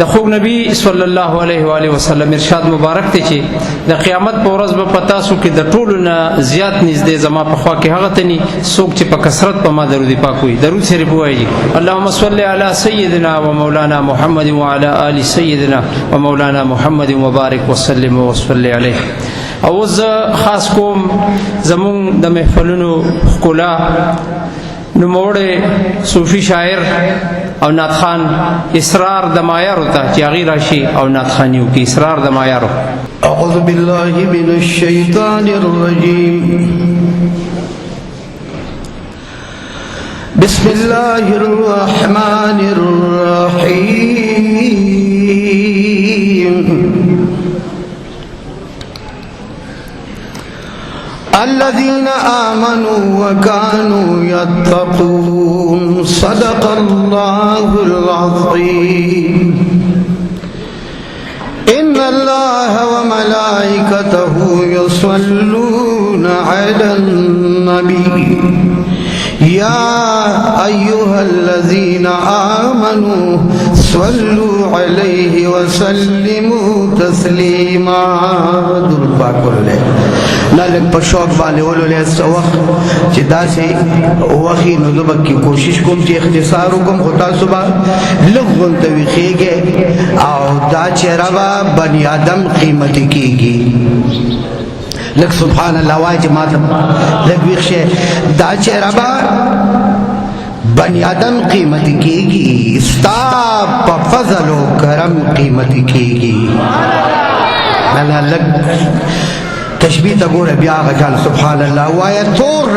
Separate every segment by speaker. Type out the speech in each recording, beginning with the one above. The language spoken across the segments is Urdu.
Speaker 1: د خوږ نبی صلی الله علیه و آله وسلم ارشاد مبارک ته چې د قیامت په ورځ به پتا سو کې د ټولو نه زیات نږدې زما په خوا کې هغه تني څوک چې په کثرت په ما درود پاک وي درود شریف وایي اللهم صل علی سیدنا و مولانا محمد و علی آل سیدنا و مولانا محمد وبارک وسلم وصلی علیه. او زه خاص کوم زمون د محفلونو ښکلا نوموړی صوفي شاعر او نعت خان اسرار د مایارو ته چې هغې راشي او نعت خاني وکړي. اسرار د مایارو.
Speaker 2: اعوذ بالله من الشیطان الرجیم بسم الله الرحمن الرحیم الذين آمنوا وكانوا يتقون صدق الله العظيم. إن الله وملائكته يصلون على النبي يا أيها الذين آمنوا صلوا عليه وسلموا تسليما. درود پاک ورلے لالک پر شوق والے ولولے وقت چې داسې وخی نو زبک کی کوشش کوم چې اختصار کوم خدا صبح لغون تویخیږي او دا چې روا بنی آدم قیمت کیږي. لک سبحان الله وای چې ماته لک ویښه دا چې روا بنی آدم قیمت کیږي ستا په فضل و کرم قیمت کیږي. الله لک تشبیه تا گوره بیا غجال سبحان اللہ وایا تور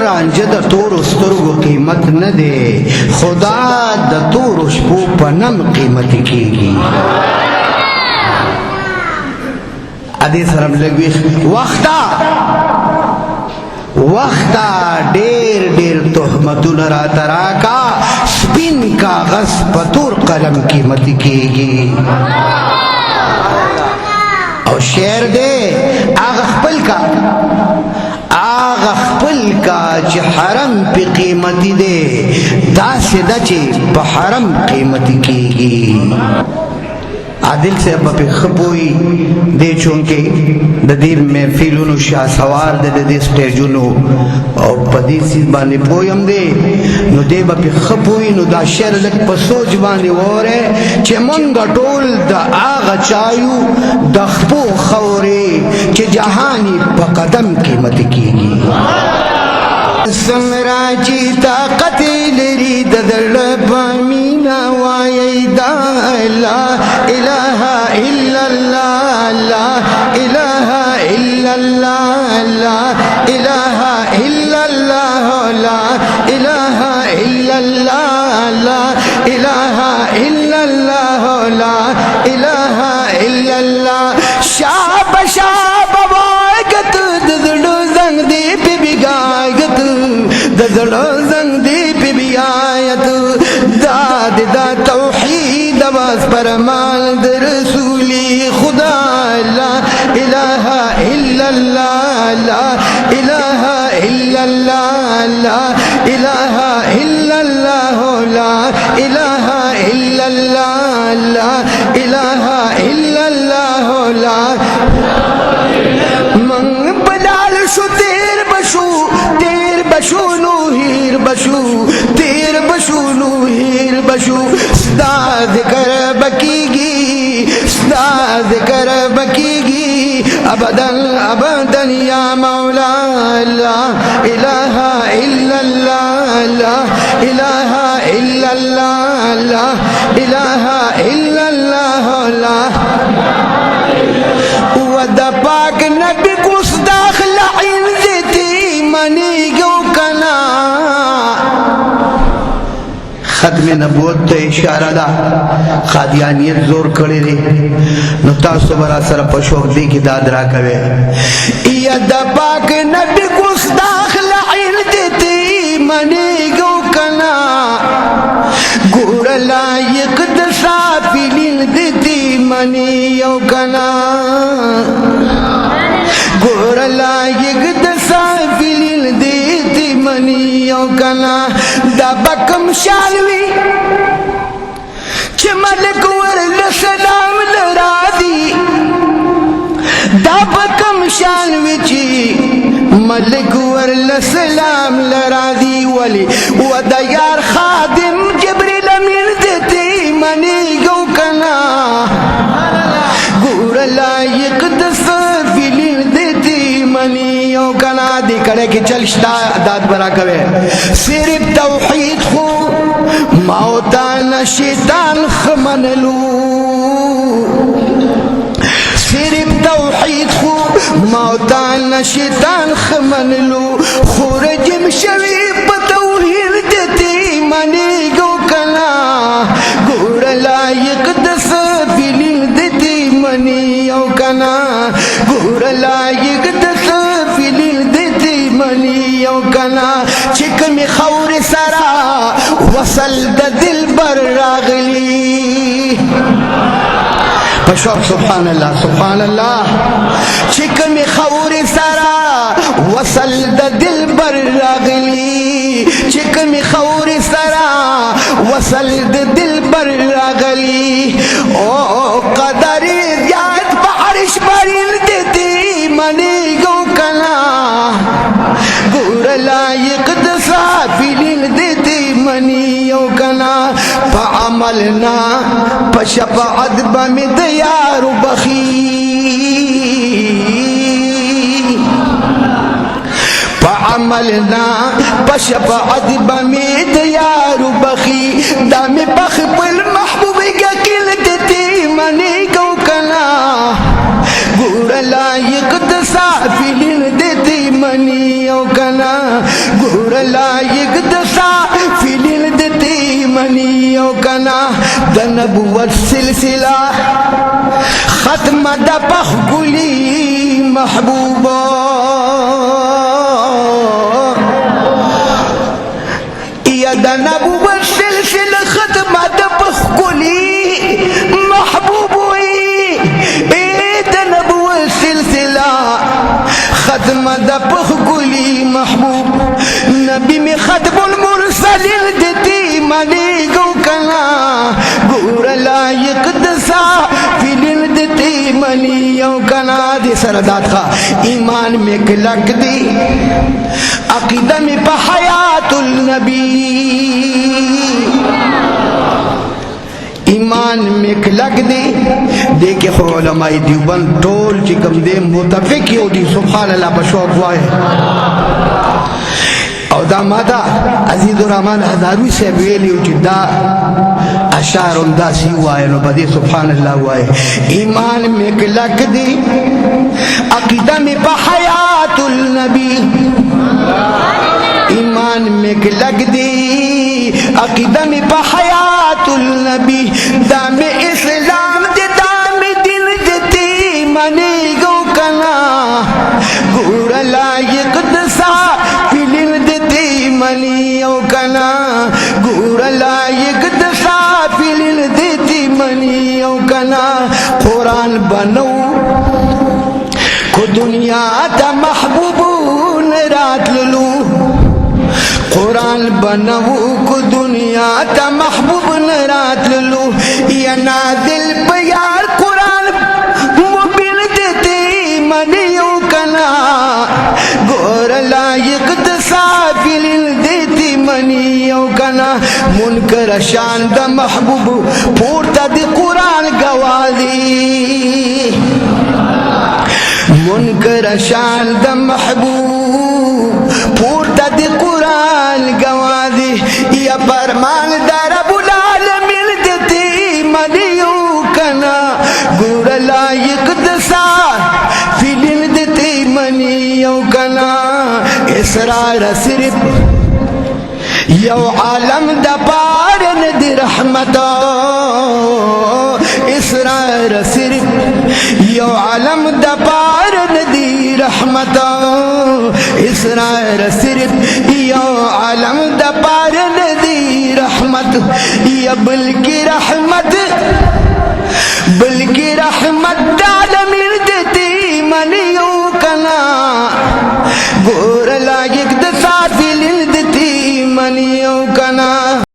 Speaker 2: رانجه دا تور استرگو قیمت ندے خدا دا تور شپو پنم قیمت کیگی. ادی سرم لگوی وقتا دیر دیر تحمتون را تراکا سپین کاغذ پتور قلم قیمت کیگی. او شعر دے آغا خپل کا چی حرم پی قیمتی دے دا سدا چی پا حرم قیمتی کی گی. عادل سے ابا پی خپوئی دے چونکہ دا دیر میں فیلونو شاہ سوار دے دے سٹیجونو او پا دی سید بانے پویم دے نو دے با پی خپوئی نو دا شعر لک پا سوچ بانے وورے چے منگا ٹول دا آغا چایو دا خپو خورے چے جہانی پا قدم قیمت کی گی. سمراجی طاقت لری ددر بامینا وائی دا لا الہ الا اللہ لا الہ الا اللہ لا الہ الا اللہ لا الہ الا اللہ لا الہ الا اللہ لا الہ الا اللہ. شاب شاب وائگت ددڑو زنگ دی پی بگائگت دزڑو زنگ دی پی بی آیت داد دا توحید واس پرمال در رسولی خدا لا الہ الا اللہ لا الہ الا اللہ لا الہ الا اللہ لا الہ الا اللہ لا الہ الا اللہ لا. منگ بلال شو تیر بشو نو ہیر بشو تیر بشو نو ہیر بشو سدا ذکر بکی گی سدا ذکر بکی گی ابدن ابدن یا مولا لا الہ الا اللہ لا الہ الا اللہ لا الہ الا اللہ لا. ود پاک نبی کو داخل عین دیتی منی گو کنا. ختم نبوت تو اشارہ دا قادیانیت زور کڑی دی نو تاسو برا سر پشوک دی کی داد را کوئے. ید پاک نبی کو داخل عین دیتی منی گو کنا گوڑ لائق دسا فیلین دیتی منی یو کنا گوڑ لائق دسا فیلین دیتی منی منی او کنا دا بکم شانوی چه ملک ورل سلام لرادی دا بکم شانوی چی ملک ورل سلام لرادی ولی و دا یار خادم جبریل امین دیتی منی گو کنا گور لائق دس فیلین دیتی منی او کنا دی کڑے کی چلشتا داد برا کوئے صرف توحید خو موتان شیطان خمنلو صرف توحید خو موتان شیطان خمنلو خورجم شوی بتوحید دیتی منی گو کنا گور لائق دس فیلین دیتی منی او کنا گور لائق دس فیلین دیتی منی او کنا چکم خور سرا وصل د دل بر راغلی پشوق سبحان اللہ سبحان اللہ چکم خور سرا وصل د دل بر راغلی چکم خور سرا وصل د دل بر راغلی او قدر زیاد بحرش برین دیتی منی گو کنا گور لائق دسا فیلین دیتی منی او کنا پا عملنا پا شفاعت بمد یار بخی پا عملنا پا شفاعت بمد یار بخی دامی بخ پل محبوبی گا کل دیتی منی گو کنا گور لائق دسا فیلین دیتی منی او کنا گور لائق دسا فیلین دیتی منی او کنا دا نبوت سلسلہ ختم دا پخ گلی محبوبا یا دا نبوت سلسلہ ختم دا پخ گلی محبوبوی دا نبوت سلسلہ ختم دا پخ گلی محبوب نبی میں ختم المرسلین دیتی منی گو کنا گور لائق دسا فیلن دیتی منی او کنا دی سرداد خوا ایمان میں کلک دی عقیدہ میں پا حیات النبی ایمان میں کلک دی دیکھے خو علماء دیوبند ٹول چکم دے متفق یو دی سبحان اللہ بشوق وائے او دا مادا عزیز الرحمن ہزاروی سے ویلیو چی دا اشار دا سی وائے نو بدی سبحان اللہ وائے ایمان میں کلک دی عقیدہ میں پا حیات النبی ایمان میں کلک دی عقیدہ میں پا حیات النبی دام اسلام دی دام دل دیتی منی گو کنا گور لائق دسا فیلن دیتی منی او کنا گور لائق دسا فیلن دیتی منی او کنا قرآن بنو کو دنیا تا محبوبون رات للو قرآن بنو کو دنیا تا محبوب نرات للو یا نازل پیار قرآن مبین دیتی منیو کنا گور لائق دسافل دیتی منیو کنا منکر شان دا محبوب پورتا دی قرآن گوازی منکر شان دا محبوب پورتا دی قرآن گوازی یا فرمان دا رب العالمین دیتی منیو کنا گور لائق دسا فیلن دیتی منیو کنا اسرار صرف یو عالم دا پارن دی رحمتا اسرار صرف یو عالم دا پارن دی رحمتا اسرار صرف یو عالم دا پارن دی رحمت یا بلکی رحمت